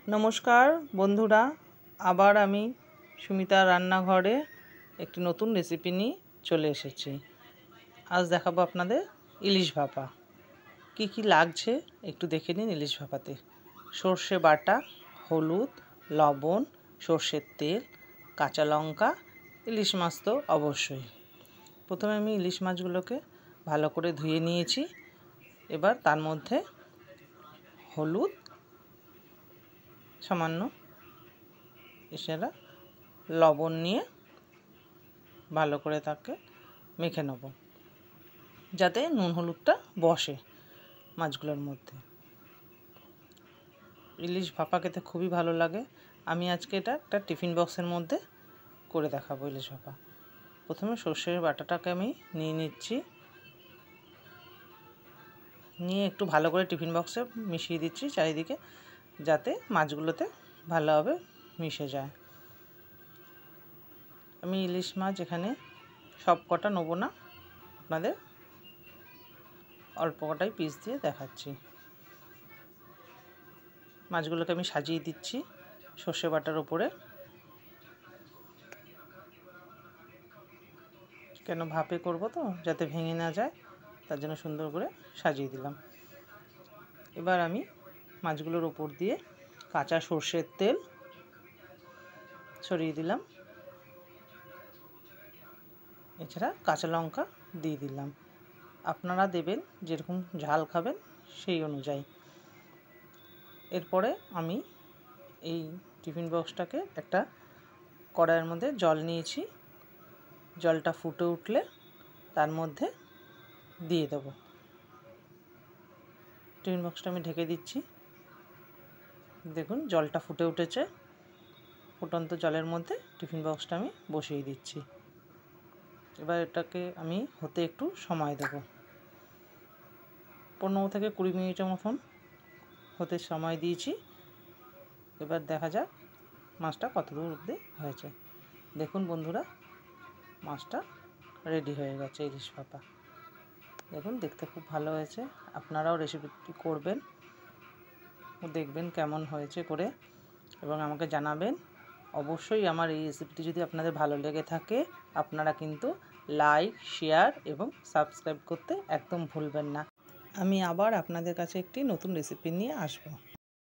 নমস্কার বন্ধুরা, আবার আমি সুমিতা রান্নাঘরে একটি নতুন রেসিপি নিয়ে চলে এসেছি। আজ দেখাবো আপনাদের ইলিশ ভাপা। কি কি লাগছে একটু দেখে নিন। ইলিশ ভাপাতে সর্ষে বাটা, হলুদ, লবণ, সর্ষের তেল, কাঁচা লঙ্কা, ইলিশ মাছ তো অবশ্যই। প্রথমে আমি ইলিশ মাছগুলোকে ভালো করে ধুয়ে নিয়েছি। এবার তার মধ্যে হলুদ সামান্য, এছাড়া লবণ নিয়ে ভালো করে তাকে মেখে নেব, যাতে নুন হলুদটা বসে মাছগুলোর মধ্যে। ইলিশ ভাপা খেতে খুবই ভালো লাগে। আমি আজকে এটা একটা টিফিন বক্সের মধ্যে করে দেখাবো ইলিশ ভাপা। প্রথমে সর্ষের বাটাটাকে আমি নিয়ে নিচ্ছি, নিয়ে একটু ভালো করে টিফিন বক্সে মিশিয়ে দিচ্ছি চারিদিকে, যাতে মাছগুলোতে ভালোভাবে মিশে যায়। আমি ইলিশ মাছ এখানে সব কটা নেবো না, আপনাদের অল্প কটাই পিস দিয়ে দেখাচ্ছি। মাছগুলোকে আমি সাজিয়ে দিচ্ছি সর্ষে বাটার ওপরে, কেন ভাপে করব তো, যাতে ভেঙে না যায়, তার জন্য সুন্দর করে সাজিয়ে দিলাম। এবার আমি মাছগুলোর ওপর দিয়ে কাঁচা সর্ষের তেল ছড়িয়ে দিলাম, এছাড়া কাঁচা লঙ্কা দিয়ে দিলাম। আপনারা দেবেন যেরকম ঝাল খাবেন সেই অনুযায়ী। এরপরে আমি এই টিফিন বক্সটাকে একটা কড়াইয়ের মধ্যে জল নিয়েছি, জলটা ফুটে উঠলে তার মধ্যে দিয়ে দেব। টিফিন বক্সটা আমি ঢেকে দিচ্ছি। দেখুন জলটা ফুটে উঠেছে। ফুটন্ত জলের মধ্যে টিফিন বক্সটা আমি বসিয়ে দিচ্ছি। এবার এটাকে আমি হতে একটু সময় দেব, 15 থেকে 20 মিনিটের মতন হতে সময় দিয়েছি। এবার দেখা যাক মাছটা কত দূর অবধি হয়েছে। দেখুন বন্ধুরা, মাছটা রেডি হয়ে গেছে ইলিশ ভাপা। দেখুন দেখতে খুব ভালো হয়েছে। আপনারাও রেসিপিটি করবেন, দেখবেন কেমন হয়েছে করে, এবং আমাকে জানাবেন। অবশ্যই আমার এই রেসিপিটি যদি আপনাদের ভালো লেগে থাকে, আপনারা কিন্তু লাইক, শেয়ার এবং সাবস্ক্রাইব করতে একদম ভুলবেন না। আমি আবার আপনাদের কাছে একটি নতুন রেসিপি নিয়ে আসব।